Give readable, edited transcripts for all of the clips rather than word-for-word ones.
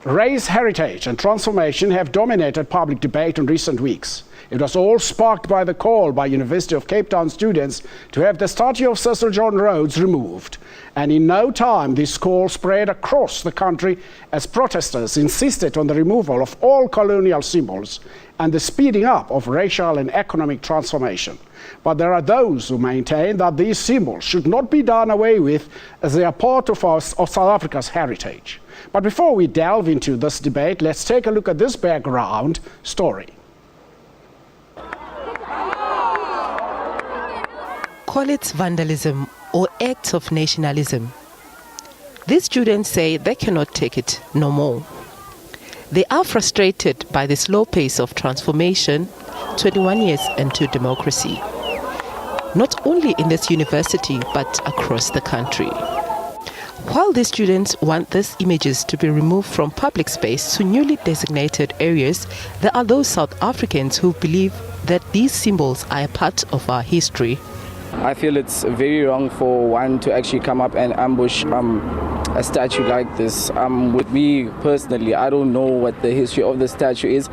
Race, heritage and transformation have dominated public debate in recent weeks. It was all sparked by the call by University of Cape Town students to have the statue of Cecil John Rhodes removed. And in no time, this call spread across the country as protesters insisted on the removal of all colonial symbols and the speeding up of racial and economic transformation. But there are those who maintain that these symbols should not be done away with, as they are part of South Africa's heritage. But before we delve into this debate, let's take a look at this background story. Call it vandalism or acts of nationalism. These students say they cannot take it no more. They are frustrated by the slow pace of transformation 21 years into democracy, not only in this university but across the country. While the students want these images to be removed from public space to newly designated areas, there are those South Africans who believe that these symbols are a part of our history. I feel it's very wrong for one to actually come up and ambush a statue like this. With me personally, I don't know what the history of the statue is,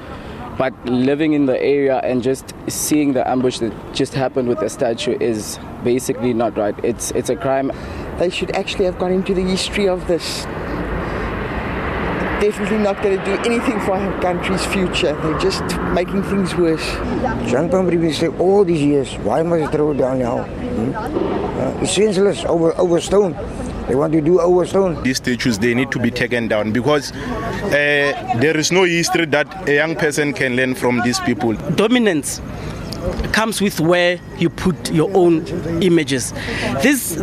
but living in the area and just seeing the ambush that just happened with the statue is basically not right. It's a crime. They should actually have gone into the history of this. Definitely not going to do anything for our country's future. They're just making things worse. Jean-Pierre said all these years, why must it throw down now? It's senseless, over stone. They want to do over stone. These statues, they need to be taken down because there is no history that a young person can learn from these people. Dominance comes with where you put your own images. This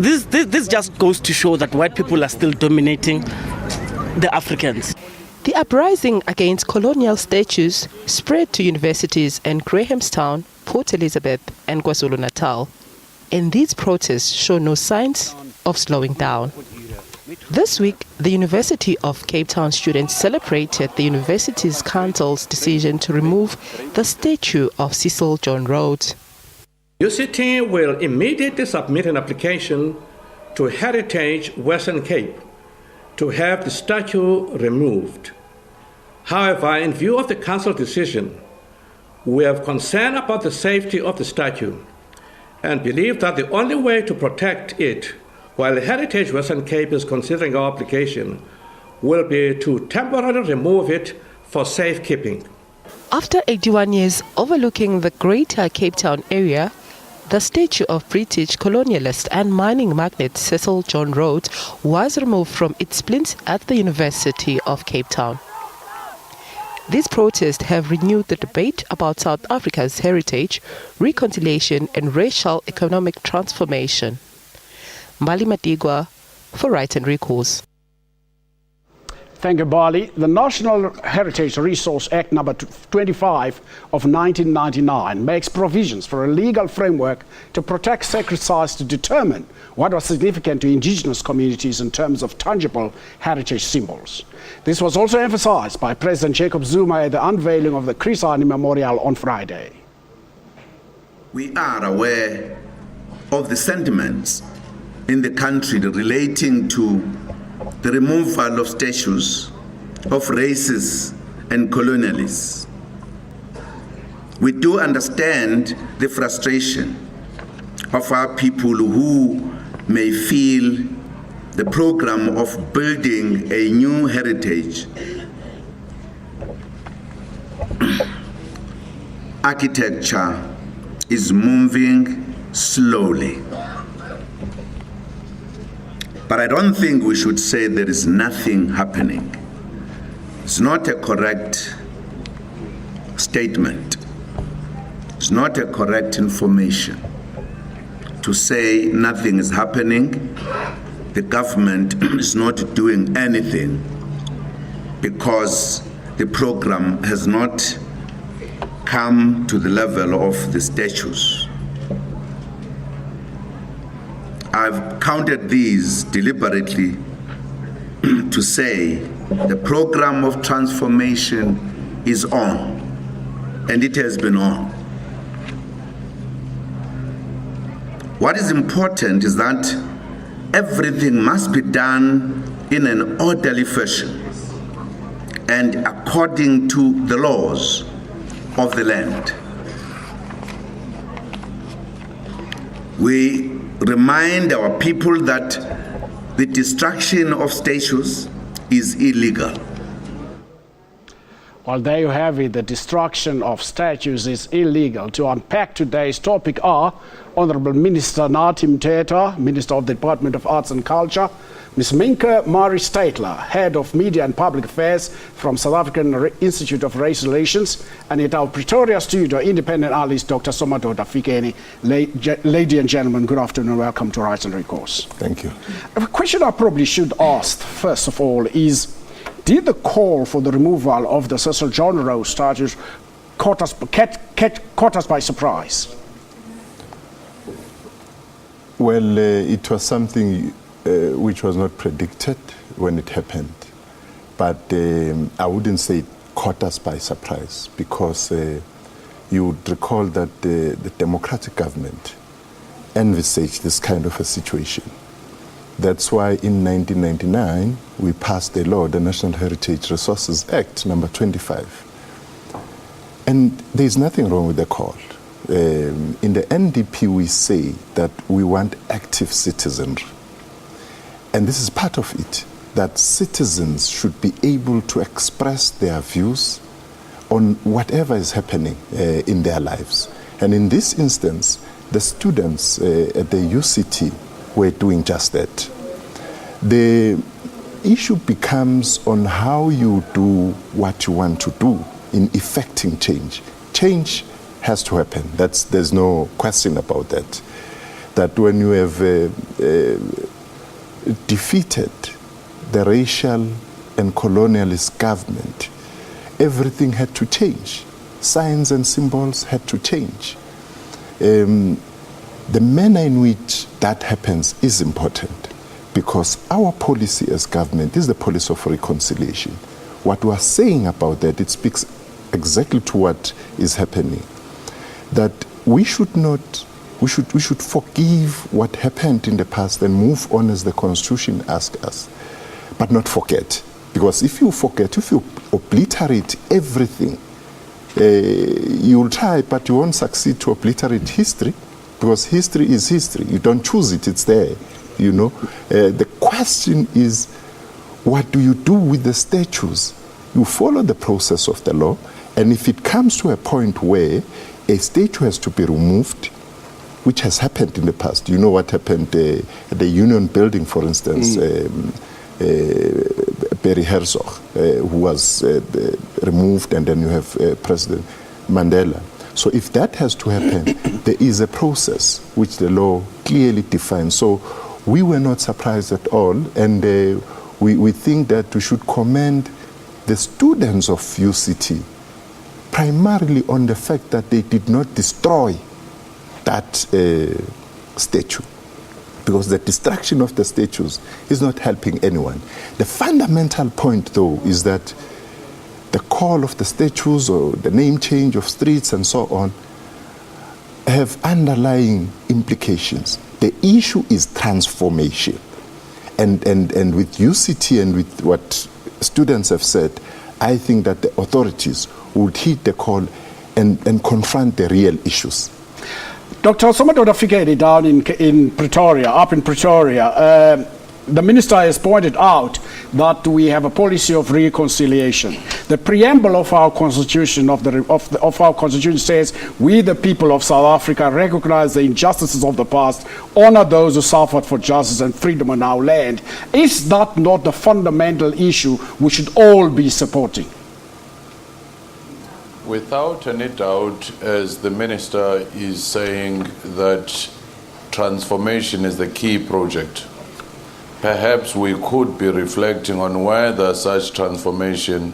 just goes to show that white people are still dominating the Africans. The uprising against colonial statues spread to universities in Grahamstown, Port Elizabeth and KwaZulu-Natal. And these protests show no signs of slowing down. This week, the University of Cape Town students celebrated the university's council's decision to remove the statue of Cecil John Rhodes. UCT will immediately submit an application to Heritage Western Cape to have the statue removed. However, in view of the council's decision, we have concern about the safety of the statue and believe that the only way to protect it while Heritage Western Cape is considering our application will be to temporarily remove it for safekeeping. After 81 years overlooking the greater Cape Town area, the statue of British colonialist and mining magnate Cecil John Rhodes was removed from its plinth at the University of Cape Town. These protests have renewed the debate about South Africa's heritage, reconciliation and racial economic transformation. Mbali Matigwa for Right and Recourse. Thank you, Bali. The National Heritage Resource Act number 25 of 1999 makes provisions for a legal framework to protect sacred sites to determine what was significant to indigenous communities in terms of tangible heritage symbols. This was also emphasized by President Jacob Zuma at the unveiling of the Chris Hani Memorial on Friday. We are aware of the sentiments in the country relating to the removal of statues of racists and colonialists. We do understand the frustration of our people who may feel the program of building a new heritage architecture is moving slowly. But I don't think we should say there is nothing happening. It's not a correct statement. It's not a correct information to say nothing is happening. The government is not doing anything because the program has not come to the level of the statues. I've counted these deliberately to say the program of transformation is on, and it has been on. What is important is that everything must be done in an orderly fashion. and according to the laws of the land. We remind our people that the destruction of statues is illegal. Well, there you have it. The destruction of statues is illegal. To unpack today's topic are Honorable Minister Nathi Mthethwa, Minister of the Department of Arts and Culture, Ms. Minka Mari Statler, Head of Media and Public Affairs from South African Institute of Race Relations, and at our Pretoria studio, independent analyst Dr. Somadoda Fikeni. Ladies and gentlemen, good afternoon. Welcome to Rights and Recourse. Thank you. A question I probably should ask, first of all, is did the call for the removal of the Cecil John Rhodes statues caught us by surprise? Well, it was something which was not predicted when it happened. But I wouldn't say it caught us by surprise, because you would recall that the democratic government envisaged this kind of a situation. That's why in 1999 we passed a law, the National Heritage Resources Act, number 25. And there's nothing wrong with the call. In the NDP we say that we want active citizenry. And this is part of it, that citizens should be able to express their views on whatever is happening in their lives. And in this instance, the students at the UCT were doing just that. The issue becomes on how you do what you want to do in effecting change. Change has to happen. There's no question about that. That when you have defeated the racial and colonialist government, everything had to change. Signs and symbols had to change. The manner in which that happens is important, because our policy as government is the policy of reconciliation. What we are saying about that, it speaks exactly to what is happening. That we should forgive what happened in the past and move on as the Constitution asks us, but not forget. Because if you forget, if you obliterate everything, you'll try, but you won't succeed to obliterate history, because history is history. You don't choose it, it's there, you know. The question is, what do you do with the statues? You follow the process of the law, and if it comes to a point where a statue has to be removed, which has happened in the past. You know what happened at the Union Building, for instance, Barry Herzog, who was removed, and then you have President Mandela. So if that has to happen, there is a process which the law clearly defines. So we were not surprised at all, and we think that we should commend the students of UCT primarily on the fact that they did not destroy that statue, because the destruction of the statues is not helping anyone. The fundamental point, though, is that the call of the statues or the name change of streets and so on have underlying implications. The issue is transformation. And with UCT and with what students have said, I think that the authorities would heed the call and confront the real issues. Dr. Somadoda Fikeni down in Pretoria, up in Pretoria, the minister has pointed out that we have a policy of reconciliation. The preamble of our constitution, of our constitution says, we the people of South Africa recognize the injustices of the past, honor those who suffered for justice and freedom on our land. Is that not the fundamental issue we should all be supporting? Without any doubt, as the minister is saying, that transformation is the key project. Perhaps we could be reflecting on whether such transformation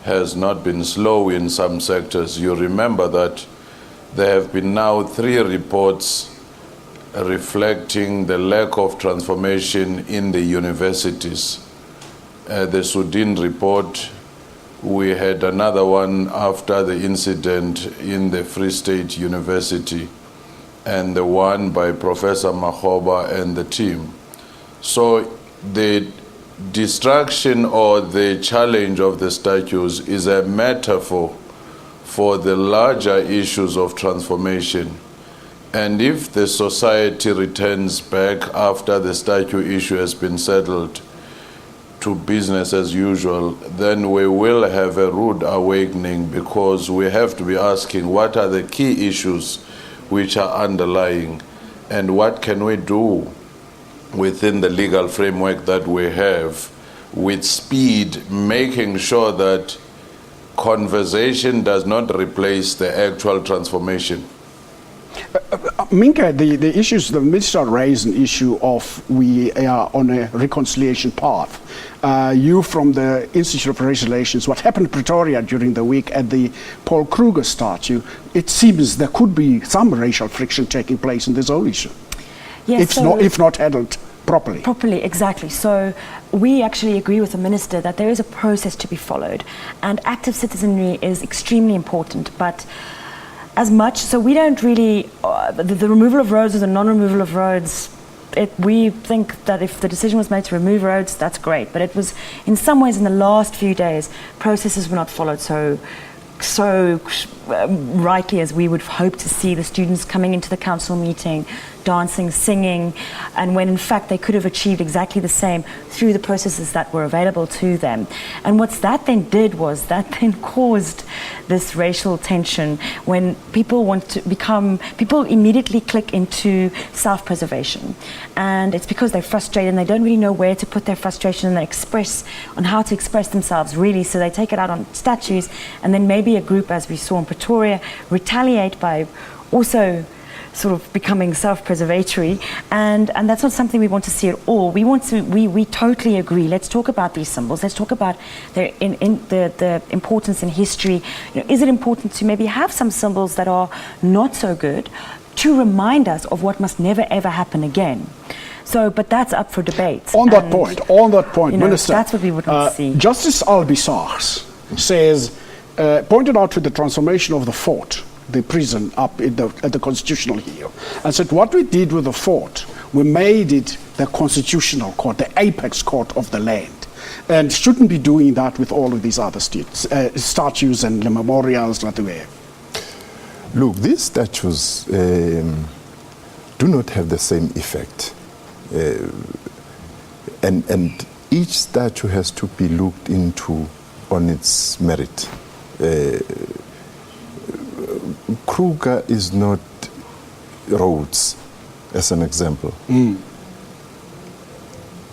has not been slow in some sectors. You remember that there have been now 3 reports reflecting the lack of transformation in the universities. The Sudin report, we had another one after the incident in the Free State University, and the one by Professor Makgoba and the team. So the destruction or the challenge of the statues is a metaphor for the larger issues of transformation. And if the society returns back after the statue issue has been settled to business as usual, then we will have a rude awakening, because we have to be asking what are the key issues which are underlying, and what can we do within the legal framework that we have with speed, making sure that conversation does not replace the actual transformation. Minka, the issues the minister raised, an issue of we are on a reconciliation path. You from the Institute of Race Relations, what happened in Pretoria during the week at the Paul Kruger statue, it seems there could be some racial friction taking place in this whole issue. Yes, if not handled properly. Properly, exactly. So we actually agree with the minister that there is a process to be followed, and active citizenry is extremely important, but as much, so we don't really, the removal of roads or the non-removal of roads, we think that if the decision was made to remove roads, that's great, but it was, in some ways, in the last few days, processes were not followed so rightly as we would hope to see the students coming into the council meeting, dancing, singing, and when in fact they could have achieved exactly the same through the processes that were available to them. And what that then did was that then caused this racial tension when people people immediately click into self-preservation. And it's because they're frustrated and they don't really know where to put their frustration, and they on how to express themselves really, so they take it out on statues, and then maybe a group, as we saw in Pretoria, retaliate by also sort of becoming self-preservatory, and that's not something we want to see at all. We totally agree. Let's talk about these symbols. Let's talk about the importance in history. Is it important to maybe have some symbols that are not so good to remind us of what must never ever happen again? So, but that's up for debate. On that point, Minister, that's what we would want to see. Justice Albisars says, pointed out to the transformation of the fort, the prison up at the Constitutional Hill, and said what we did with the fort, we made it the constitutional court, the apex court of the land, and shouldn't be doing that with all of these other statues and the memorials that we have. Look, these statues do not have the same effect, and each statue has to be looked into on its merit. Kruger is not Rhodes, as an example.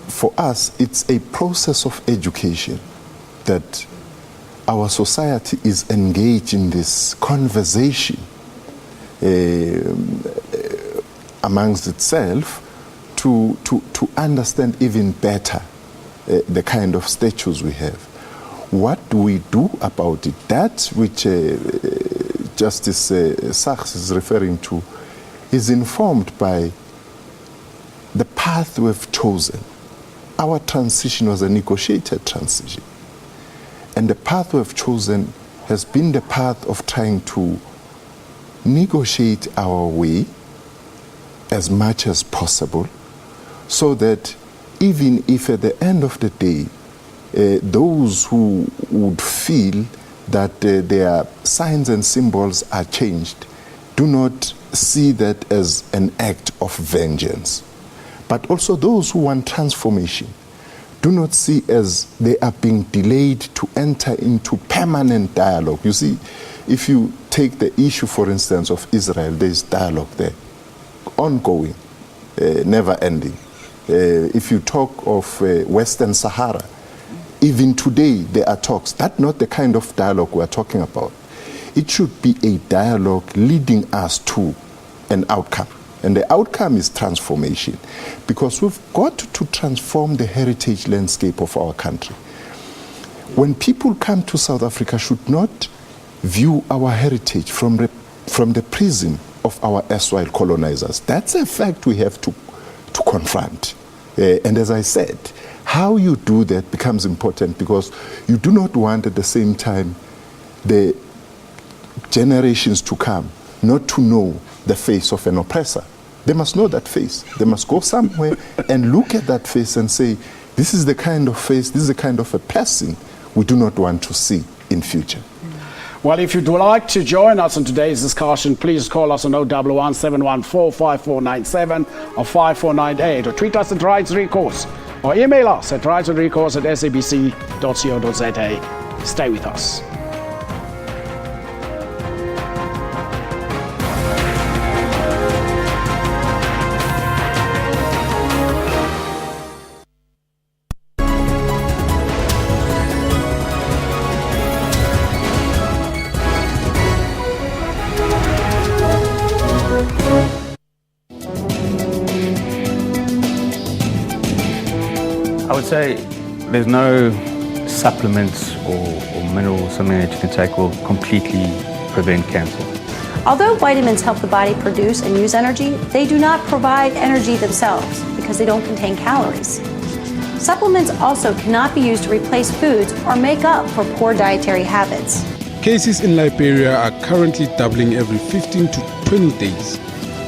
For us, it's a process of education that our society is engaged in this conversation amongst itself to understand even better the kind of statues we have. What do we do about it? That which Justice Sachs is referring to is informed by the path we've chosen. Our transition was a negotiated transition. And the path we've chosen has been the path of trying to negotiate our way as much as possible, so that even if at the end of the day, those who would feel that their signs and symbols are changed do not see that as an act of vengeance. But also those who want transformation do not see as they are being delayed to enter into permanent dialogue. You see, if you take the issue, for instance, of Israel, there is dialogue there, ongoing, never ending. If you talk of Western Sahara, even today there are talks. That's not the kind of dialogue we're talking about. It should be a dialogue leading us to an outcome. And the outcome is transformation, because we've got to transform the heritage landscape of our country. When people come to South Africa, should not view our heritage from the prism of our erstwhile colonizers. That's a fact we have to confront. And as I said, how you do that becomes important, because you do not want at the same time the generations to come not to know the face of an oppressor. They must know that face. They must go somewhere and look at that face and say, This is the kind of face, this is the kind of a person we do not want to see in future. Well, if you'd like to join us in today's discussion, please call us on 011 714 5497 or 5498, or tweet us at Rights Recourse, or email us at rightsandrecourse@sabc.co.za. Stay with us. I would say there's no supplements or minerals, something that you can take will completely prevent cancer. Although vitamins help the body produce and use energy, they do not provide energy themselves because they don't contain calories. Supplements also cannot be used to replace foods or make up for poor dietary habits. Cases in Liberia are currently doubling every 15 to 20 days,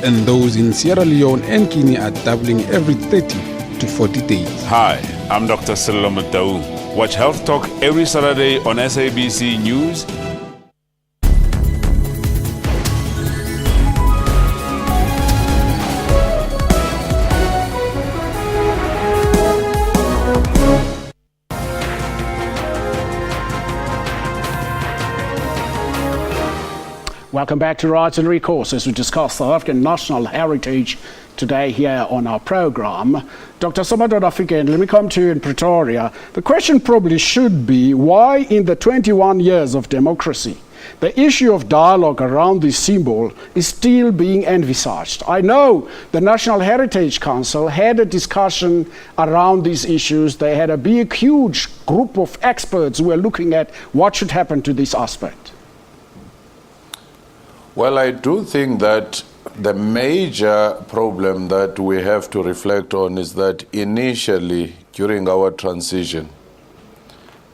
and those in Sierra Leone and Guinea are doubling every 30 to 40 days. Hi, I'm Dr. Cecil John. Watch Health Talk every Saturday on SABC News. Welcome back to Rights and Recourse as we discuss South African national heritage today here on our program. Dr. Somadoda Fikeni, let me come to you in Pretoria. The question probably should be, why in the 21 years of democracy, the issue of dialogue around this symbol is still being envisaged? I know the National Heritage Council had a discussion around these issues. They had a big, huge group of experts who were looking at what should happen to this aspect. Well, I do think that the major problem that we have to reflect on is that initially, during our transition,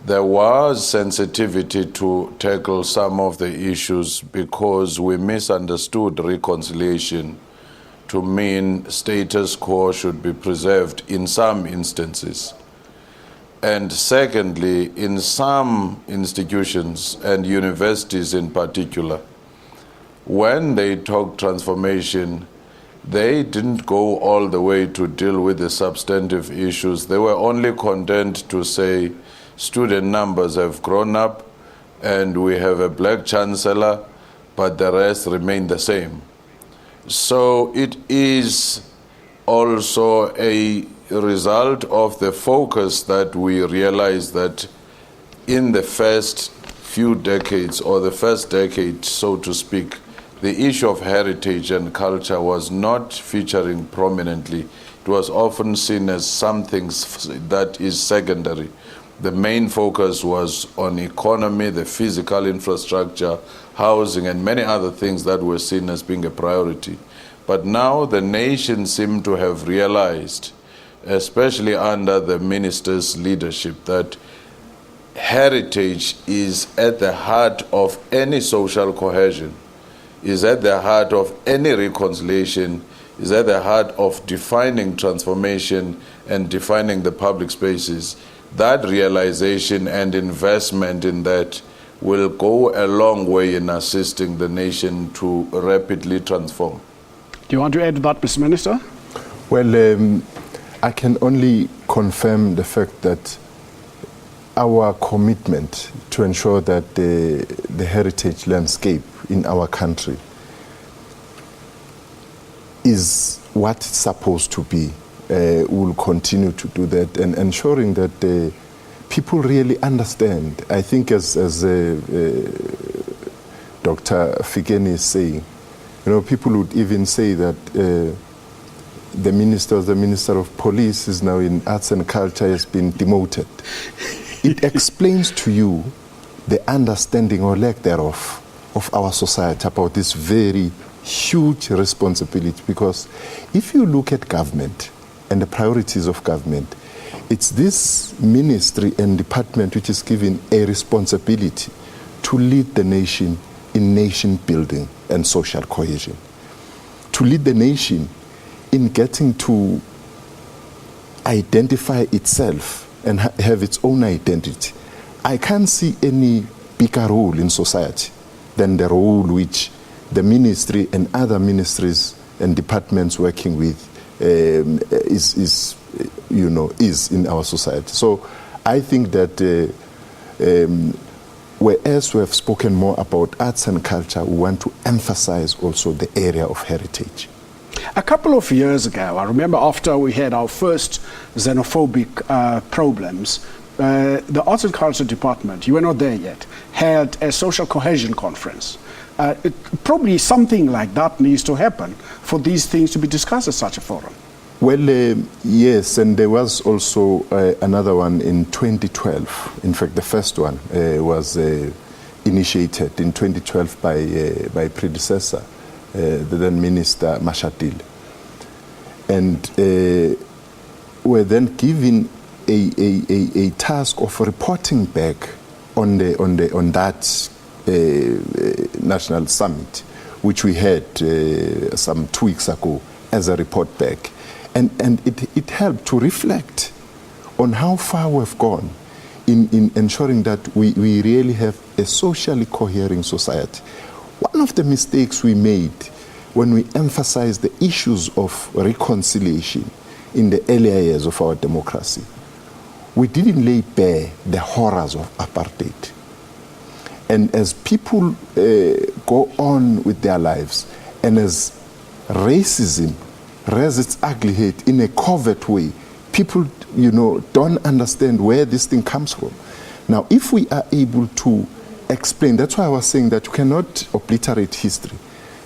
there was sensitivity to tackle some of the issues because we misunderstood reconciliation to mean status quo should be preserved in some instances. And secondly, in some institutions and universities in particular, when they talk transformation, they didn't go all the way to deal with the substantive issues. They were only content to say student numbers have grown up and we have a black chancellor, but the rest remain the same. So it is also a result of the focus that we realized that in the first few decades, or the first decade, so to speak, the issue of heritage and culture was not featuring prominently. It was often seen as something that is secondary. The main focus was on economy, the physical infrastructure, housing, and many other things that were seen as being a priority. But now the nation seemed to have realized, especially under the minister's leadership, that heritage is at the heart of any social cohesion, is at the heart of any reconciliation, is at the heart of defining transformation and defining the public spaces. That realization and investment in that will go a long way in assisting the nation to rapidly transform. Do you want to add to that, Mr. Minister? Well, I can only confirm the fact that our commitment to ensure that the heritage landscape in our country is what it's supposed to be. We'll continue to do that and ensuring that people really understand. I think as Dr. Fikeni is saying, people would even say that the Minister of Police is now in Arts and Culture, has been demoted. It explains to you the understanding or lack thereof of our society about this very huge responsibility. Because if you look at government and the priorities of government, it's this ministry and department which is given a responsibility to lead the nation in nation building and social cohesion, to lead the nation in getting to identify itself and have its own identity. I can't see any bigger role in society than the role which the ministry and other ministries and departments working with is in our society. So I think that whereas we have spoken more about arts and culture, we want to emphasize also the area of heritage. A couple of years ago, I remember after we had our first xenophobic problems, the Arts and Culture Department, you were not there yet, held a social cohesion conference. Probably something like that needs to happen for these things to be discussed at such a forum. Well, yes, and there was also another one in 2012. In fact, the first one was initiated in 2012 by predecessor, the then Minister Mashatile. And were then given a task of reporting back on that national summit, which we had some 2 weeks ago as a report back. And it helped to reflect on how far we've gone in ensuring that we really have a socially coherent society. One of the mistakes we made when we emphasized the issues of reconciliation in the earlier years of our democracy, we didn't lay bare the horrors of apartheid. And as people go on with their lives, and as racism rears its ugly head in a covert way, people, don't understand where this thing comes from. Now, if we are able to explain, that's why I was saying that you cannot obliterate history.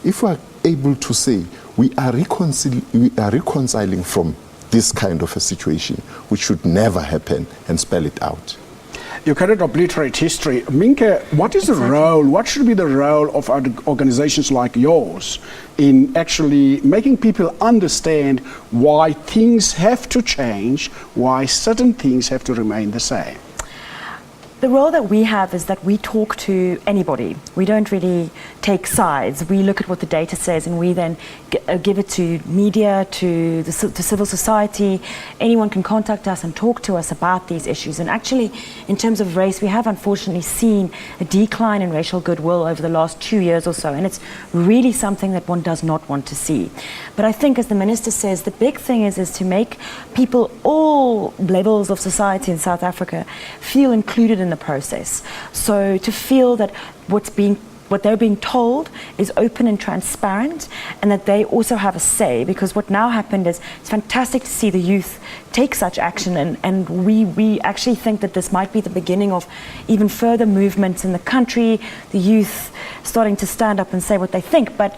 If we are able to say we are reconciling from this kind of a situation, which should never happen, and spell it out. You cannot obliterate history. Minke, what is the role, what should be the role of organizations like yours in actually making people understand why things have to change, why certain things have to remain the same? The role that we have is that we talk to anybody. We don't really take sides. We look at what the data says and we then give it to media, to civil society. Anyone can contact us and talk to us about these issues. And actually, in terms of race, we have unfortunately seen a decline in racial goodwill over the last 2 years or so. And it's really something that one does not want to see. But I think, as the Minister says, the big thing is to make people, all levels of society in South Africa, feel included in the process. So to feel that what they're being told is open and transparent, and that they also have a say, because what now happened is it's fantastic to see the youth take such action, and we actually think that this might be the beginning of even further movements in the country, the youth starting to stand up and say what they think. But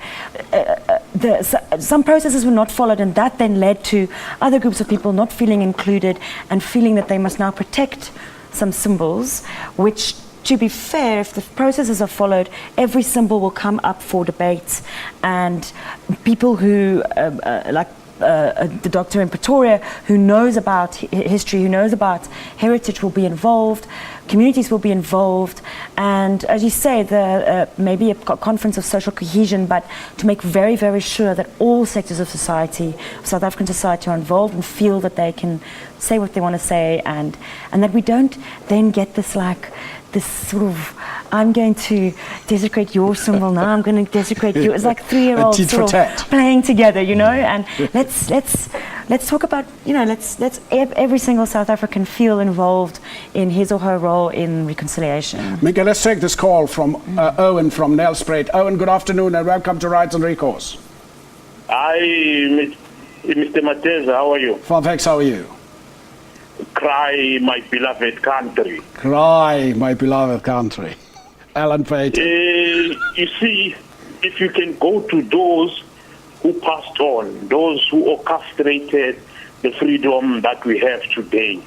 some processes were not followed, and that then led to other groups of people not feeling included and feeling that they must now protect some symbols, which, to be fair, if the processes are followed, every symbol will come up for debate, and people who, like the doctor in Pretoria, who knows about history, who knows about heritage, will be involved, communities will be involved, and as you say, maybe a conference of social cohesion, but to make very, very sure that all sectors of society, South African society, are involved and feel that they can say what they want to say, and that we don't then get this sort of, I'm going to desecrate your symbol now, I'm going to desecrate you. It's like 3-year-olds sort of playing together, and let's talk about, let's every single South African feel involved in his or her role in reconciliation. Mika, let's take this call from Owen from Nelspruit. Owen, good afternoon and welcome to Rights and Recourse. Hi, Mr. Mateza, how are you? Fine, thanks, how are you? Cry, my beloved country. Cry, my beloved country. Alan Pate. You see, if you can go to those who passed on, those who orchestrated the freedom that we have today,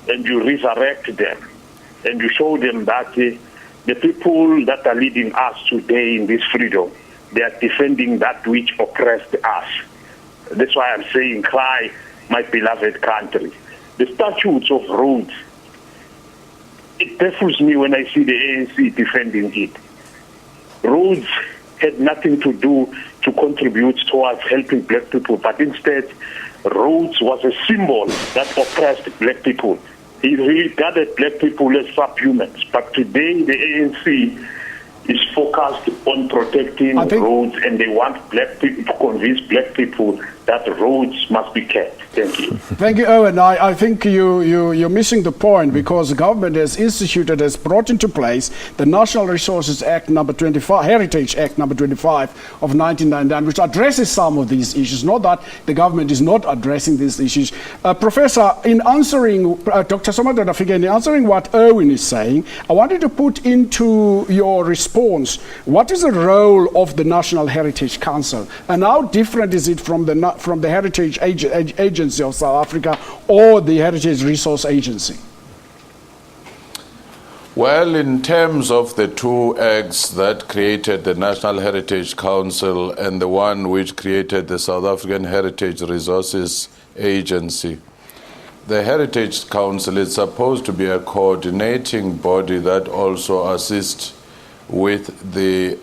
and you resurrect them, and you show them that the people that are leading us today in this freedom, they are defending that which oppressed us. That's why I'm saying, cry, my beloved country. The statutes of Rhodes, it baffles me when I see the ANC defending it. Rhodes had nothing to do to contribute towards helping black people, but instead Rhodes was a symbol that oppressed black people. He regarded black people as subhumans. But today the ANC is focused on protecting Rhodes, and they want black people to convince black people that Rhodes must be kept. Thank you. Thank you, Owen. I think you're missing the point, because the government has brought into place the National Resources Act number 25, Heritage Act number 25 of 1999, which addresses some of these issues. Not that the government is not addressing these issues. Professor, in answering, Dr. Somadoda Fike, in answering what Owen is saying, I wanted to put into your response, what is the role of the National Heritage Council, and how different is it from the Heritage Agency of South Africa or the Heritage Resource Agency? Well, in terms of the two acts that created the National Heritage Council and the one which created the South African Heritage Resources Agency, the Heritage Council is supposed to be a coordinating body that also assists with the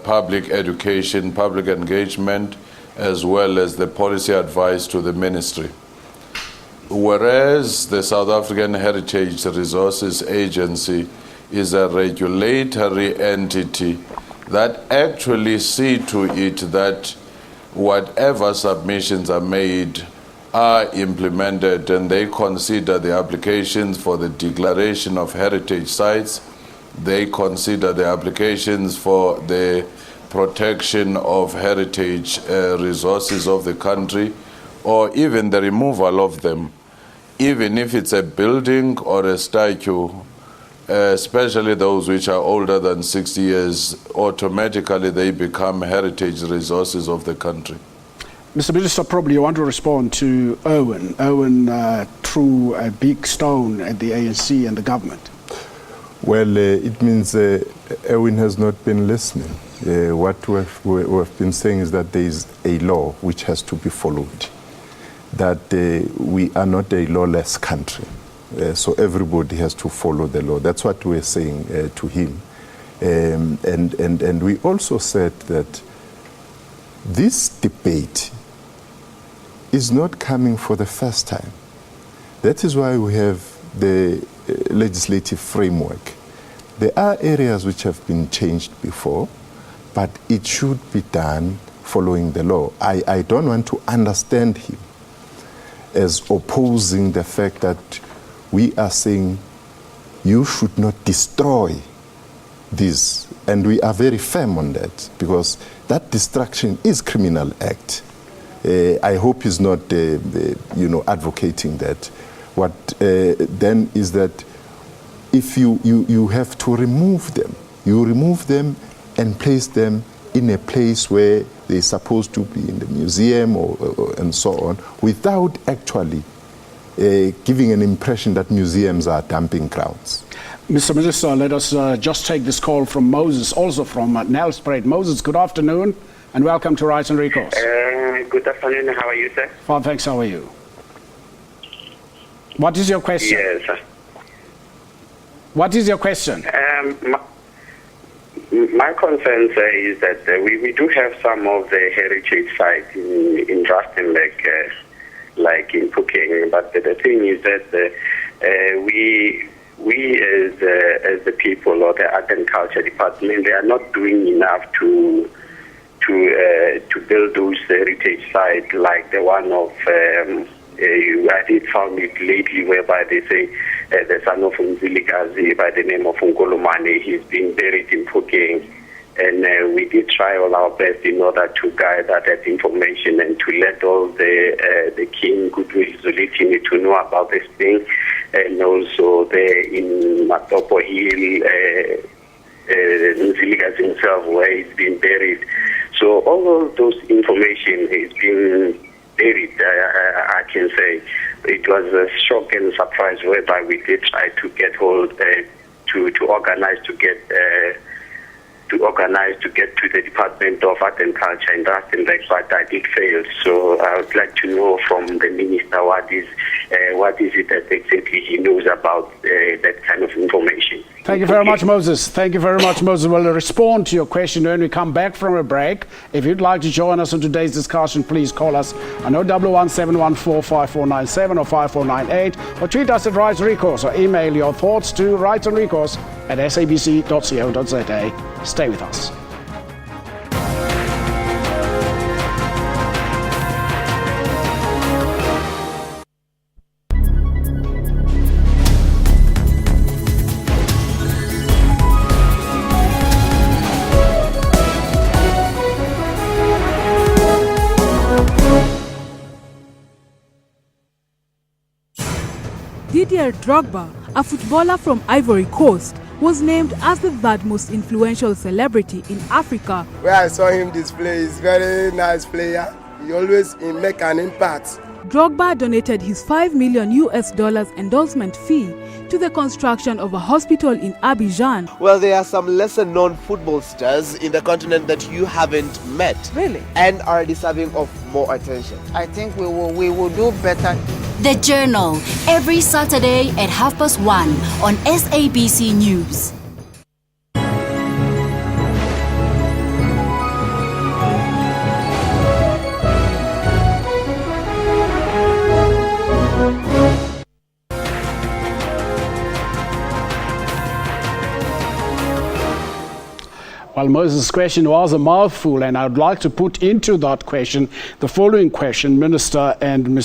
public education, public engagement, as well as the policy advice to the ministry. Whereas the South African Heritage Resources Agency is a regulatory entity that actually see to it that whatever submissions are made are implemented, and they consider the applications for the declaration of heritage sites, they consider the applications for the protection of heritage resources of the country, or even the removal of them. Even if it's a building or a statue, especially those which are older than 60 years, automatically they become heritage resources of the country. Mr. Minister, probably you want to respond to Owen. Owen threw a big stone at the ANC and the government. Well, it means Owen has not been listening. What we've been saying is that there is a law which has to be followed, that we are not a lawless country, so everybody has to follow the law. That's what we're saying to him. And we also said that this debate is not coming for the first time. That is why we have the legislative framework. There are areas which have been changed before, but it should be done following the law. I don't want to understand him as opposing the fact that we are saying you should not destroy this, and we are very firm on that, because that destruction is criminal act. I hope he's not advocating that. What then is that if you have to remove them, you remove them and place them in a place where they're supposed to be, in the museum and so on, without actually giving an impression that museums are dumping grounds. Mr. Minister, let us just take this call from Moses, also from Nelspruit. Moses, good afternoon and welcome to Rights and Recourse. Good afternoon, how are you, sir? Fine, thanks, how are you? What is your question? Yes, sir. What is your question? My concern, sir, is that we do have some of the heritage sites in Rustenburg, like in Phokeng, but the thing is that we as the people or the art and culture department, they are not doing enough to build those heritage sites like the one of I did found it lately, whereby they say the son of Umzilikazi by the name of Ngolomane, he's been buried in Phokeng. And we did try all our best in order to gather that information and to let all the King Goodwill Zulitini to know about this thing. And also there in Matopo Hill, Umzilikazi himself, where he's been buried. So all of those information has been buried, I can say. It was a shock and surprise whereby we did try to get hold, to organize to get to the Department of Art and Culture in Rustenburg, but I did fail. So I would like to know from the Minister what is it that exactly he knows about that kind of information. Thank you very much, Moses. Thank you very much, Moses. We'll respond to your question when we come back from a break. If you'd like to join us on today's discussion, please call us on 011-714-5497 or 5498, or tweet us at Rights Recourse, or email your thoughts to rightsandrecourse@sabc.co.za. Stay with us. Didier Drogba, a footballer from Ivory Coast, was named as the third most influential celebrity in Africa. Where I saw him display, he's very nice player. He always make an impact. Drogba donated his $5 million endorsement fee to the construction of a hospital in Abidjan. Well, there are some lesser known football stars in the continent that you haven't met. Really? And are deserving of more attention. I think we will do better. The Journal, every Saturday at 1:30 on SABC News. Well, Moses' question was a mouthful, and I'd like to put into that question the following question, Minister and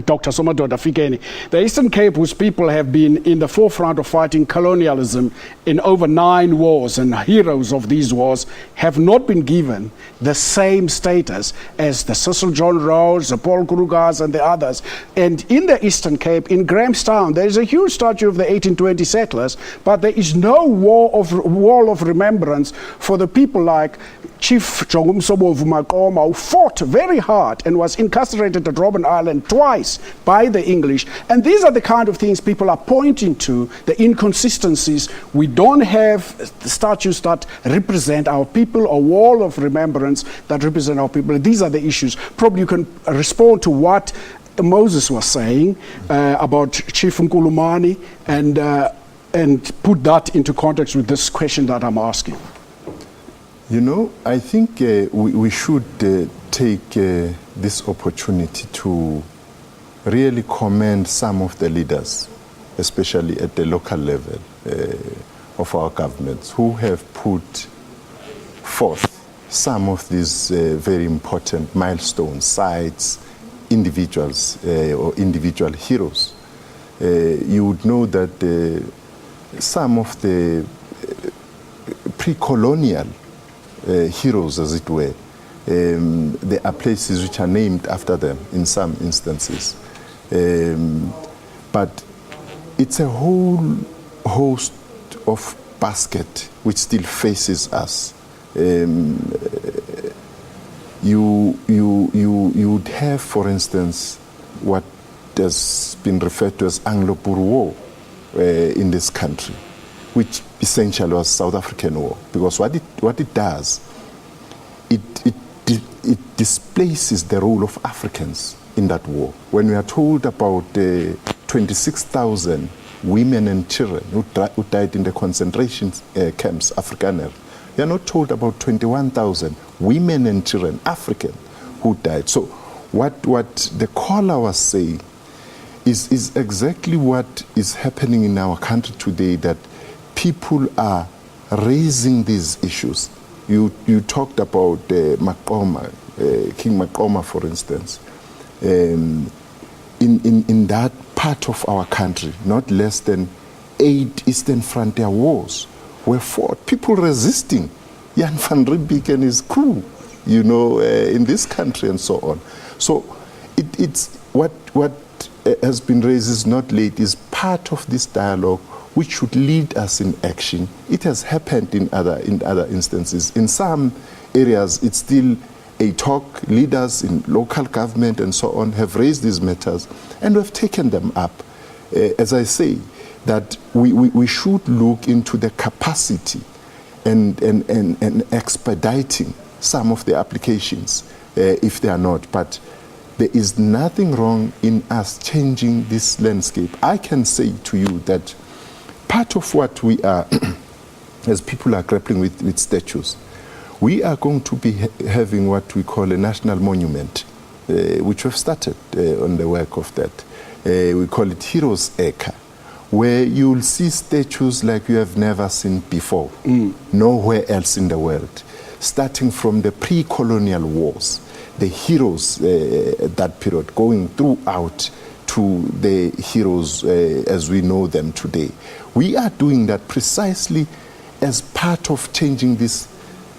Dr. Somadoda Fikeni. The Eastern Cape, whose people have been in the forefront of fighting colonialism in over 9 wars, and heroes of these wars, have not been given the same status as the Cecil John Rhodes, the Paul Kruger's, and the others. And in the Eastern Cape, in Grahamstown, there is a huge statue of the 1820 settlers, but there is no wall of remembrance for the people like Chief Jongumsobo Vumakoma, who fought very hard and was incarcerated at Robben Island twice by the English. And these are the kind of things people are pointing to, the inconsistencies. We don't have statues that represent our people, a wall of remembrance that represent our people. These are the issues. Probably you can respond to what Moses was saying about Chief Nkulumani and put that into context with this question that I'm asking. You know, I think we should take this opportunity to really commend some of the leaders, especially at the local level of our governments, who have put forth some of these very important milestones, sites, individuals or individual heroes. You would know that some of the pre-colonial heroes, as it were, there are places which are named after them in some instances. But it's a whole host of basket which still faces us. You would have, for instance, what has been referred to as Anglo-Boer War in this country, which essentially was South African War, because what it does, it displaces the role of Africans in that war. When we are told about 26,000 women and children who died in the concentration camps, Afrikaner, we are not told about 21,000 women and children, African, who died. So what the caller was saying is exactly what is happening in our country today, that people are raising these issues. You talked about Makoma, King Makoma, for instance. In that part of our country, not less than 8 Eastern Frontier wars were fought. People resisting Jan van Riebeeck and his crew, in this country and so on. So it's what has been raised is not late, is part of this dialogue which should lead us in action. It has happened in other instances. In some areas, it's still a talk. Leaders in local government and so on have raised these matters, and we've taken them up. As I say, that we should look into the capacity and expediting some of the applications if they are not. But there is nothing wrong in us changing this landscape. I can say to you that part of what we are, as people are grappling with statues, we are going to be having what we call a national monument, which we've started on the work of that. We call it Heroes Acre, where you'll see statues like you have never seen before, nowhere else in the world, starting from the pre-colonial wars, the heroes at that period, going throughout to the heroes as we know them today. We are doing that precisely as part of changing this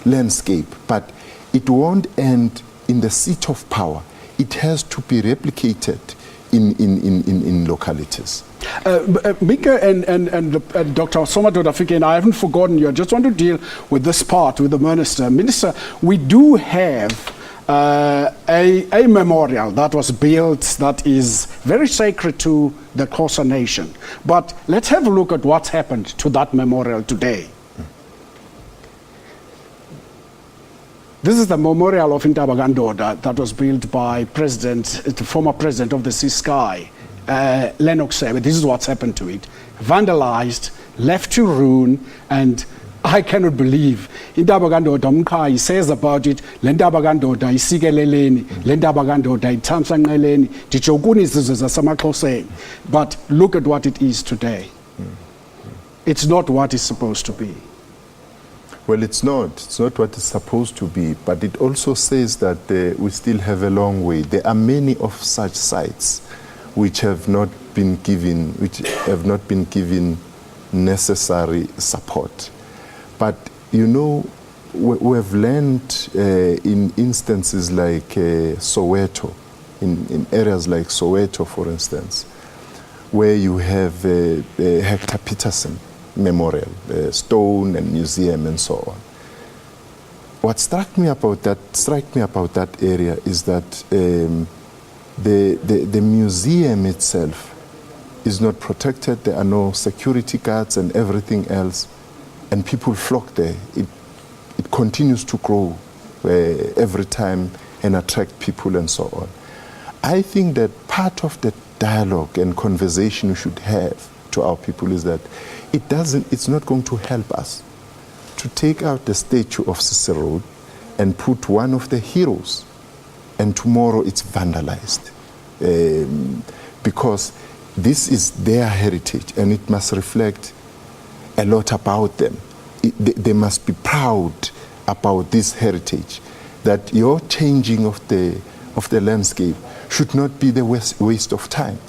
landscape, but it won't end in the seat of power. It has to be replicated in localities. Mika and Dr. Somadoda Fike, and I haven't forgotten you. I just want to deal with this part with the Minister. Minister, we do have a memorial that was built that is very sacred to the Xhosa nation. But let's have a look at what's happened to that memorial today. This is the memorial of Intabagandoda that was built by the former president of the Sky, Lennox Sebe. This is what's happened to it. Vandalized, left to ruin, and I cannot believe Intabagandoda Mkai says about it, Lendabagandoda isikeleleni, Lendabagandoda ithamsanqeleni, dijokuni izizwe zasemaXhoseni. But look at what it is today. It's not what it's supposed to be. Well, it's not. It's not what it's supposed to be, but it also says that we still have a long way. There are many of such sites which have not been given necessary support. But you know, we have learned in instances like Soweto, in areas like Soweto, for instance, where you have Hector Peterson Memorial, stone and museum and so on. What struck me about that area is that the museum itself is not protected. There are no security guards and everything else, and people flock there. It continues to grow every time and attract people and so on. I think that part of the dialogue and conversation we should have to our people is that it's not going to help us to take out the statue of Cecil Rhodes and put one of the heroes, and tomorrow it's vandalized. Because this is their heritage and it must reflect a lot about them. They must be proud about this heritage, that your changing of the landscape should not be the waste of time.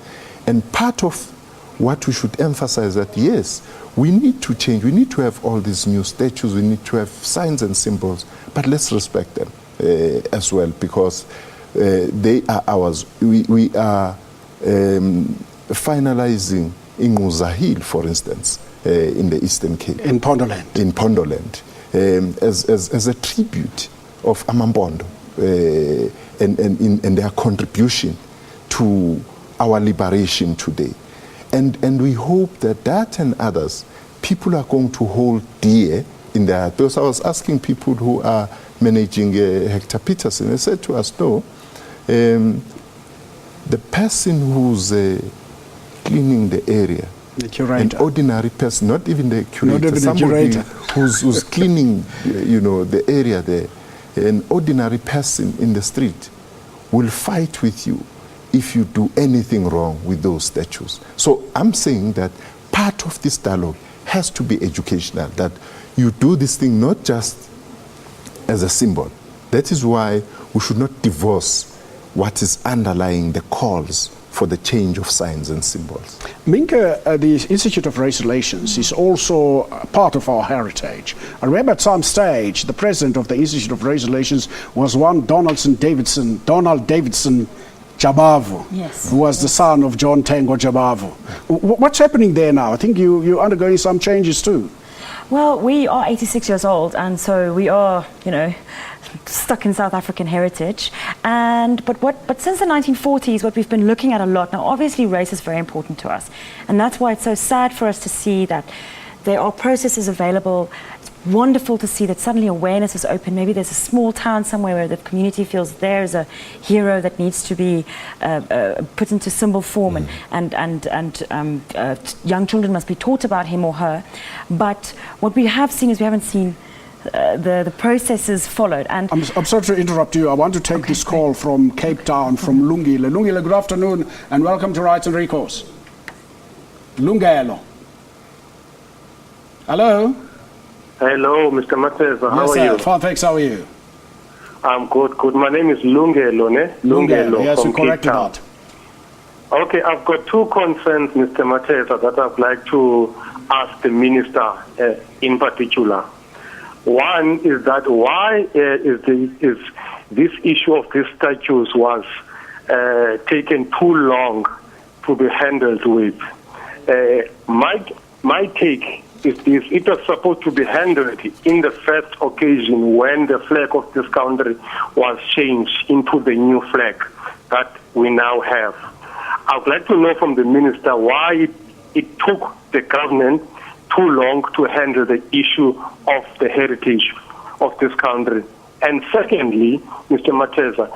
And part of what we should emphasize that, yes, we need to change. We need to have all these new statues. We need to have signs and symbols, but let's respect them as well, because they are ours. We are finalizing Inguza Hill, for instance, in the Eastern Cape. In Pondoland. In Pondoland, as a tribute of Amambondo and their contribution to our liberation today. And we hope that and others, people are going to hold dear in their heart. Because I was asking people who are managing Hector Peterson, they said to us, no, the person who's cleaning the area, the curator, an ordinary person, not even the curator, even somebody the who's cleaning, the area there, an ordinary person in the street will fight with you if you do anything wrong with those statues. So I'm saying that part of this dialogue has to be educational, that you do this thing not just as a symbol. That is why we should not divorce what is underlying the calls for the change of signs and symbols. Minka, the Institute of Race Relations is also part of our heritage. I remember at some stage, the president of the Institute of Race Relations was one Donald Davidson Jabavu, yes, who was the son of John Tengo Jabavu. What's happening there now? I think you're undergoing some changes too. Well, we are 86 years old, and so we are, stuck in South African heritage. But since the 1940s, what we've been looking at a lot, now obviously race is very important to us, and that's why it's so sad for us to see that there are processes available wonderful to see that suddenly awareness is open. Maybe there's a small town somewhere where the community feels there's a hero that needs to be put into symbol form, and young children must be taught about him or her. But what we have seen is we haven't seen the processes followed. And I'm sorry to interrupt you. I want to take this call from Cape Town, from Lungile. Lungile, good afternoon, and welcome to Rights and Recourse. Lungelo. Hello? Hello, Mr. Mateza. How are you? Fine, thanks. How are you? I'm good. My name is Lungelo, ne? Lungelo, yes, from you corrected Cape Town. that. Okay, I've got two concerns, Mr. Mateza, that I'd like to ask the minister in particular. One is that why is this issue of these statues was taken too long to be handled with? My take is this: it was supposed to be handled in the first occasion when the flag of this country was changed into the new flag that we now have. I would like to know from the minister why it took the government too long to handle the issue of the heritage of this country. And secondly, Mr. Mateza,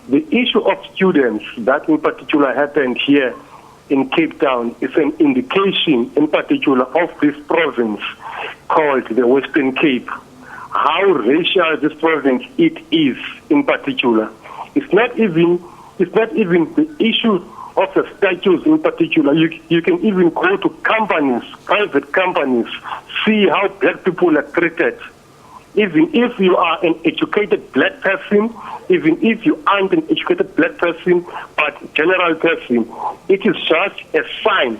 the issue of students that in particular happened here in Cape Town is an indication in particular of this province called the Western Cape, how racial this province it is in particular. It's not even the issue of the statues in particular. You can even go to companies, private companies, see how black people are treated. Even if you are an educated black person, even if you aren't an educated black person, but general person, it is just a sign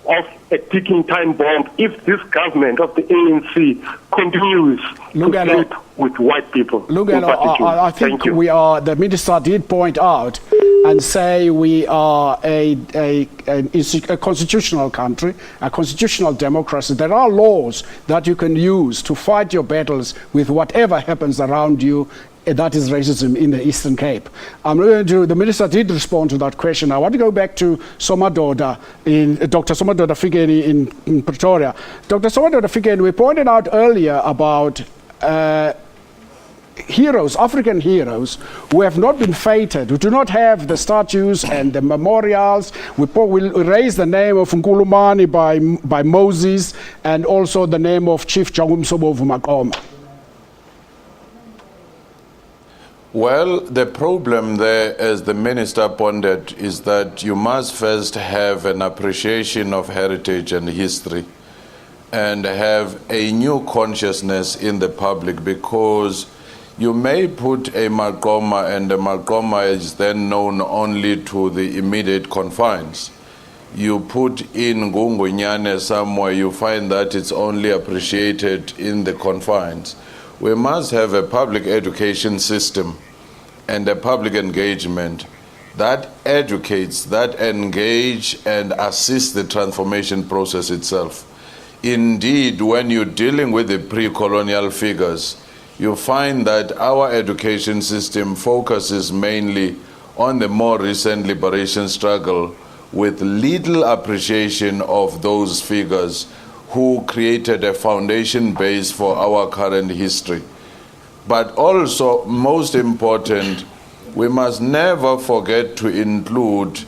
of a ticking time bomb if this government of the ANC continues to sleep with white people. I think the minister did point out and say we are a constitutional country, a constitutional democracy. There are laws that you can use to fight your battles with whatever happens around you. That is racism in the Eastern Cape. The minister did respond to that question. I want to go back to Somadoda, Dr. Somadoda Fikeni in Pretoria. Dr. Somadoda Fikeni, we pointed out earlier about heroes, African heroes, who have not been feted, who do not have the statues and the memorials. We raise the name of Nkulumani by Moses, and also the name of Chief Jangumsobovu Makoma. Well, the problem there, as the minister pondered, is that you must first have an appreciation of heritage and history and have a new consciousness in the public, because you may put a Makoma and the Makoma is then known only to the immediate confines. You put in Gungunyane somewhere, you find that it's only appreciated in the confines. We must have a public education system and a public engagement that educates, that engage and assist the transformation process itself. Indeed, when you're dealing with the pre-colonial figures, you find that our education system focuses mainly on the more recent liberation struggle, with little appreciation of those figures who created a foundation base for our current history. But also, most important, we must never forget to include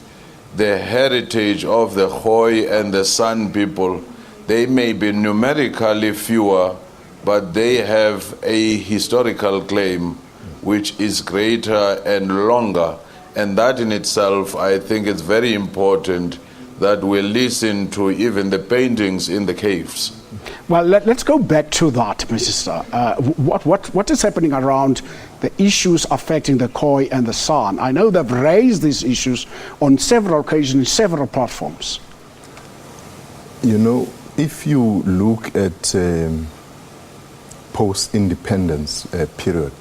the heritage of the Khoi and the San people. They may be numerically fewer, but they have a historical claim which is greater and longer. And that in itself, I think it's very important that we listen to even the paintings in the caves. Well, let's go back to that, Minister. What is happening around the issues affecting the Khoi and the San? I know they've raised these issues on several occasions, several platforms. You know, if you look at post-independence period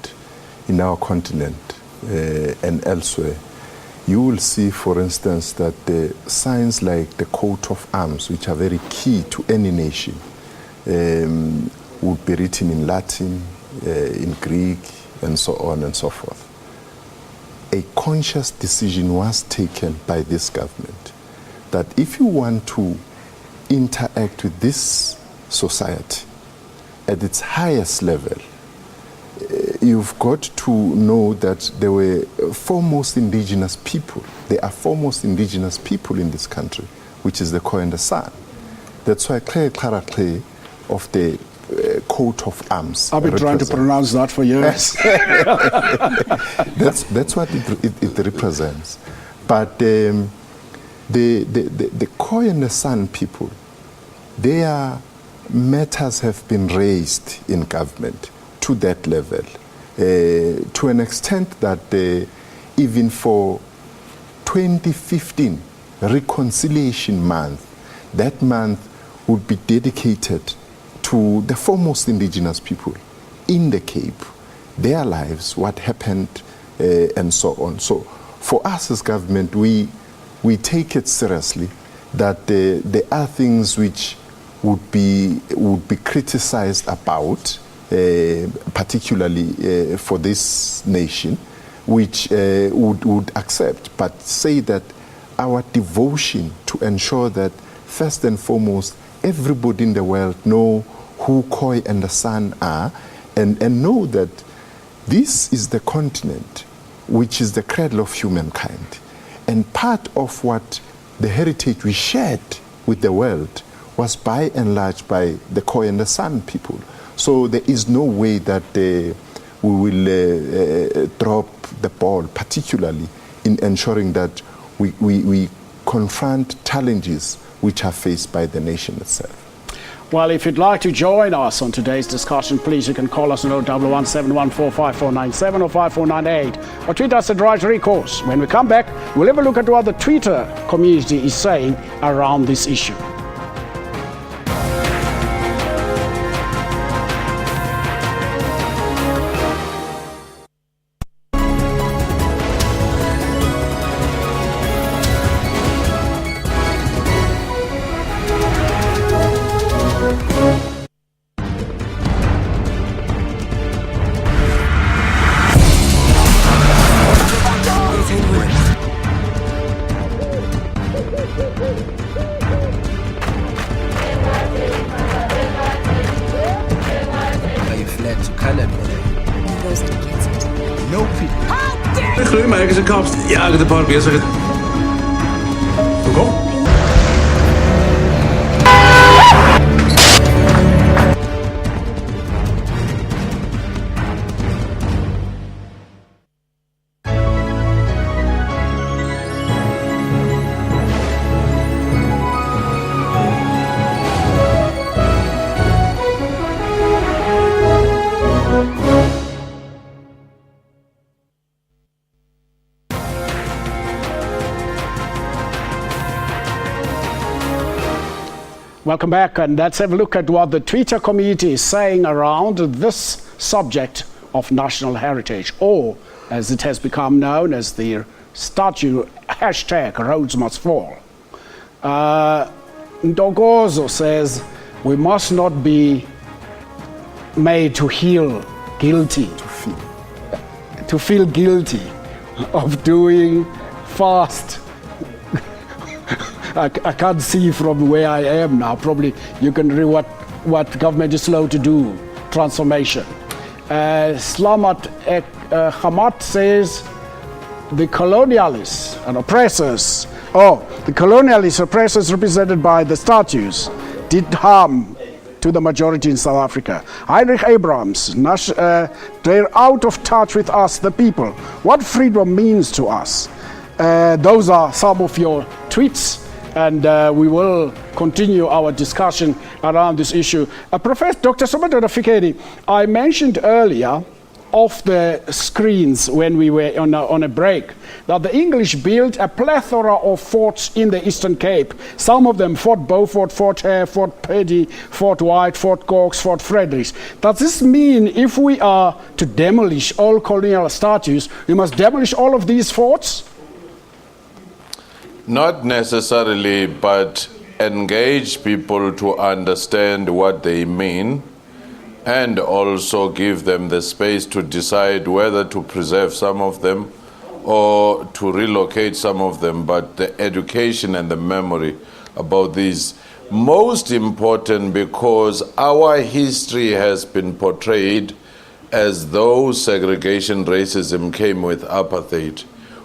in our continent and elsewhere, you will see, for instance, that the signs like the coat of arms, which are very key to any nation, would be written in Latin, in Greek, and so on and so forth. A conscious decision was taken by this government that if you want to interact with this society, at its highest level, you've got to know that there were foremost indigenous people. There are foremost indigenous people in this country, which is the Khoi and the San. That's why Kle of the coat of arms. I've been trying to pronounce that for years. That's what it represents. But the Khoi and the San people, their matters have been raised in government to that level, to an extent that even for 2015 Reconciliation Month, that month would be dedicated to the foremost indigenous people in the Cape, their lives, what happened, and so on. So for us as government, we take it seriously that there are things which would be criticized about, particularly for this nation, which would accept, but say that our devotion to ensure that first and foremost everybody in the world know who Khoi and the San are, and know that this is the continent which is the cradle of humankind. And part of what the heritage we shared with the world was by and large by the Khoi and the San people. So there is no way that we will drop the ball, particularly in ensuring that we confront challenges which are faced by the nation itself. Well, if you'd like to join us on today's discussion, please, you can call us on 011-714-5497 or 5498, or tweet us at Recourse. When we come back, we'll have a look at what the Twitter community is saying around this issue. Ja, de paar bezig. Kom. Welcome back, and let's have a look at what the Twitter community is saying around this subject of national heritage, or as it has become known as the statue hashtag Rhodes Must Fall. Ndogozo says we must not be made to feel guilty of doing fast. I can't see from where I am now. Probably you can read what government is slow to do, transformation. Slamat Hamat says the colonialists and oppressors, the colonialist oppressors represented by the statues did harm to the majority in South Africa. Heinrich Abrams, they're out of touch with us, the people. What freedom means to us. Those are some of your tweets. And we will continue our discussion around this issue. Professor Dr. Somadoda Fikedi, I mentioned earlier off the screens when we were on a break that the English built a plethora of forts in the Eastern Cape. Some of them, Fort Beaufort, Fort Hare, Fort Paddy, Fort White, Fort Cox, Fort Fredericks. Does this mean if we are to demolish all colonial statues, we must demolish all of these forts? Not necessarily, but engage people to understand what they mean and also give them the space to decide whether to preserve some of them or to relocate some of them. But the education and the memory about this. Most important because our history has been portrayed as though segregation racism came with apartheid,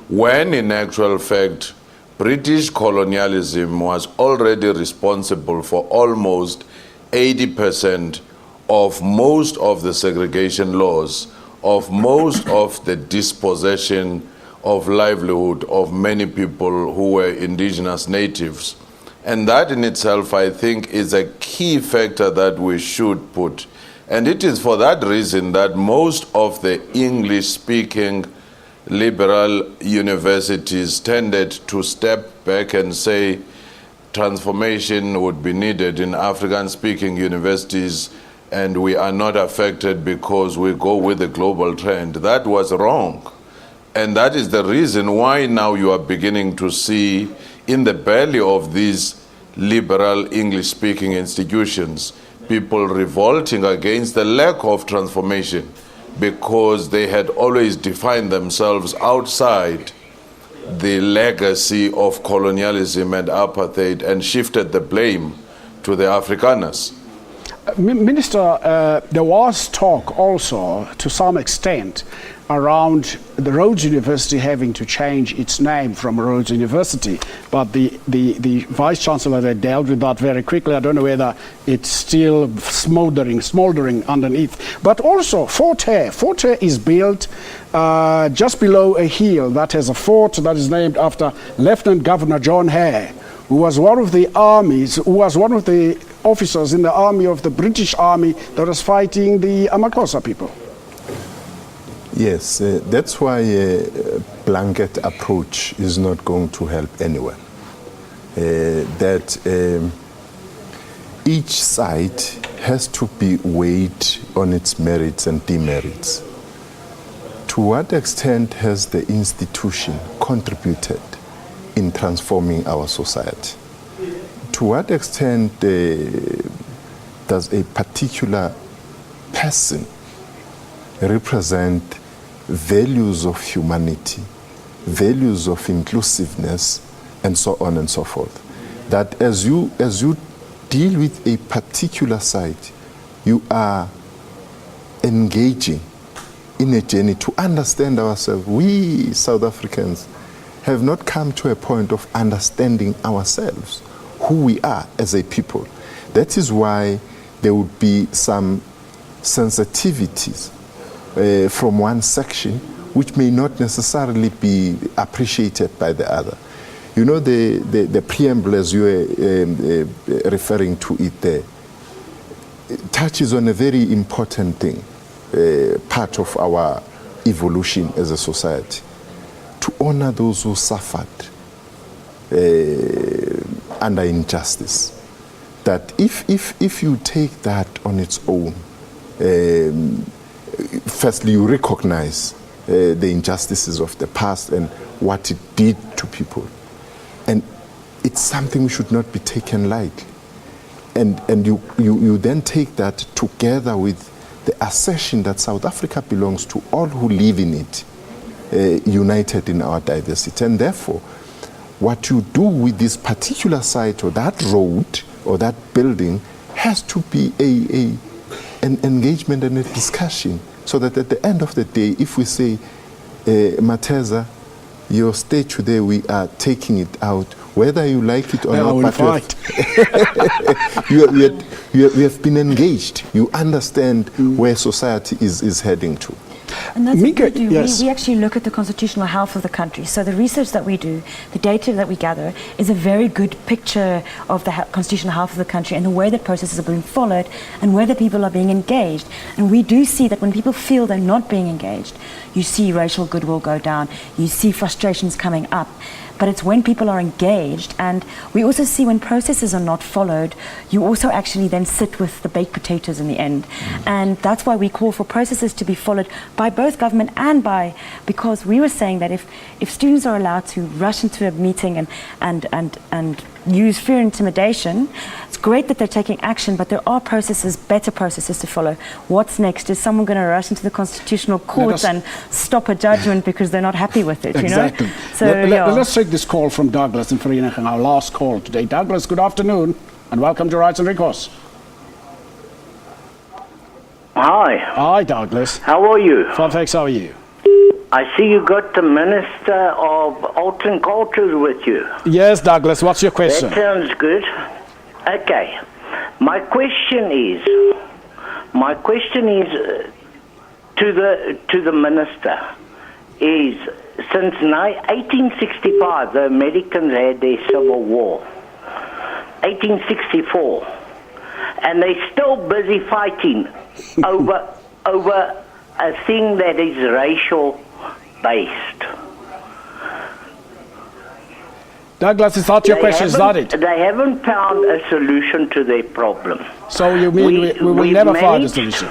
when in actual fact British colonialism was already responsible for almost 80% of most of the segregation laws, of most of the dispossession of livelihood of many people who were indigenous natives. And that in itself, I think, is a key factor that we should put. And it is for that reason that most of the English-speaking liberal universities tended to step back and say transformation would be needed in African-speaking universities, and we are not affected because we go with the global trend. That was wrong. And that is the reason why now you are beginning to see in the belly of these liberal English-speaking institutions people revolting against the lack of transformation, because they had always defined themselves outside the legacy of colonialism and apartheid and shifted the blame to the Afrikaners. Minister, there was talk also, to some extent, around the Rhodes University having to change its name from Rhodes University, but the Vice-Chancellor they dealt with that very quickly. I don't know whether it's still smoldering underneath. But also, Fort Hare is built just below a hill that has a fort that is named after Lieutenant Governor John Hare, who was one of the officers in the army of the British Army that was fighting the Amakosa people. Yes, that's why a blanket approach is not going to help anyone. Each side has to be weighed on its merits and demerits. To what extent has the institution contributed in transforming our society? To what extent does a particular person represent values of humanity, values of inclusiveness, and so on and so forth? That as you deal with a particular site, you are engaging in a journey to understand ourselves. We South Africans have not come to a point of understanding ourselves, who we are as a people. That is why there would be some sensitivities from one section which may not necessarily be appreciated by the other. You know, the preamble, as you were referring to it there, touches on a very important thing, part of our evolution as a society, to honor those who suffered under injustice. That if you take that on its own, firstly you recognize the injustices of the past and what it did to people. And it's something we should not be taken lightly. And you then take that together with the assertion that South Africa belongs to all who live in it, united in our diversity. And therefore, what you do with this particular site or that road or that building has to be an engagement and a discussion, so that at the end of the day, if we say, Mateza, your statue there, we are taking it out, whether you like it or not, but you have been engaged. You understand where society is heading to. And that's what we do. Yes. We actually look at the constitutional health of the country. So the research that we do, the data that we gather, is a very good picture of the constitutional health of the country and the way that processes are being followed and whether people are being engaged. And we do see that when people feel they're not being engaged, you see racial goodwill go down, you see frustrations coming up. But it's when people are engaged, and we also see when processes are not followed, you also actually then sit with the baked potatoes in the end. And that's why we call for processes to be followed by both government and because we were saying that if students are allowed to rush into a meeting and use fear and intimidation. It's great that they're taking action, but there are processes, better processes to follow. What's next? Is someone going to rush into the Constitutional Court and stop a judgment because they're not happy with it? Exactly. You know? So, let's take this call from Douglas in Vereniging, our last call today. Douglas, good afternoon, and welcome to Rights and Recourse. Hi. Hi, Douglas. How are you? Fine, thanks. How are you? I see you got the Minister of Arts and Cultures with you. Yes, Douglas. What's your question? That sounds good. Okay. My question is to the Minister is, since 1865 the Americans had their Civil War. 1864. And they're still busy fighting over a thing that is racial based. Douglas, is that your question? Is that it? They haven't found a solution to their problem. So you mean we will never find a solution?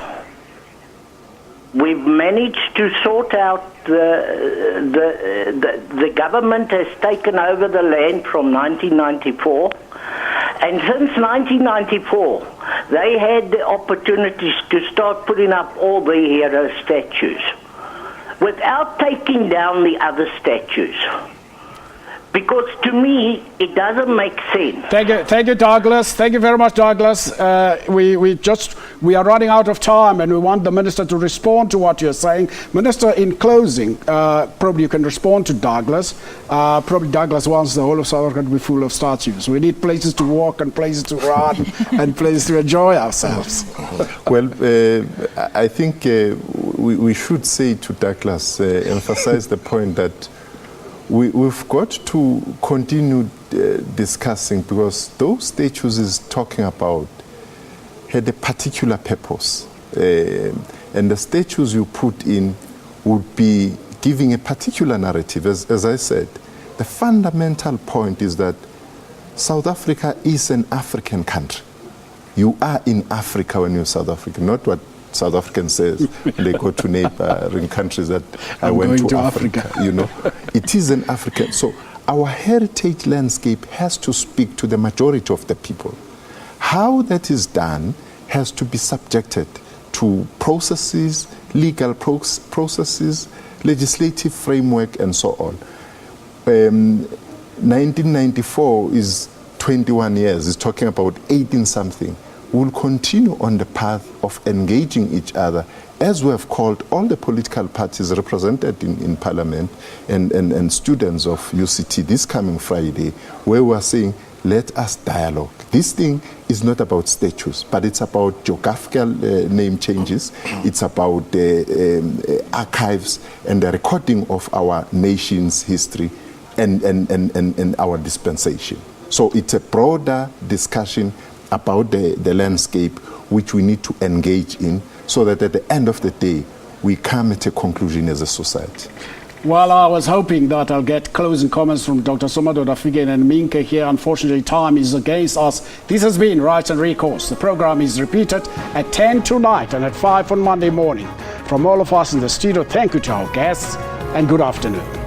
We've managed to sort out the government has taken over the land from 1994, and since 1994 they had the opportunities to start putting up all the hero statues without taking down the other statues. Because to me, it doesn't make sense. Thank you, Douglas. Thank you very much, Douglas. We are running out of time, and we want the Minister to respond to what you're saying. Minister, in closing, probably you can respond to Douglas. Probably Douglas wants the whole of South Africa to be full of statues. We need places to walk and places to run and places to enjoy ourselves. Well, I think we should say to Douglas, emphasize the point that we've got to continue discussing, because those statues is talking about had a particular purpose, and the statues you put in would be giving a particular narrative. As I said, the fundamental point is that South Africa is an African country. You are in Africa when you're South African, not what South African says they go to neighboring countries that I went to Africa. You know, it is an African. So our heritage landscape has to speak to the majority of the people. How that is done has to be subjected to processes, legal processes, legislative framework, and so on. 1994 is 21 years. It's talking about 18 something. We'll continue on the path of engaging each other, as we have called all the political parties represented in Parliament and students of UCT this coming Friday, where we are saying, let us dialogue. This thing is not about statues, but it's about geographical name changes. It's about the archives and the recording of our nation's history and our dispensation. So it's a broader discussion about the landscape which we need to engage in, so that at the end of the day we come at a conclusion as a society. Well, I was hoping that I'll get closing comments from Dr. Somadoda Figen and Minke here. Unfortunately, time is against us. This has been Rights and Recourse. The program is repeated at 10 tonight and at 5 on Monday morning. From all of us in the studio, thank you to our guests and good afternoon.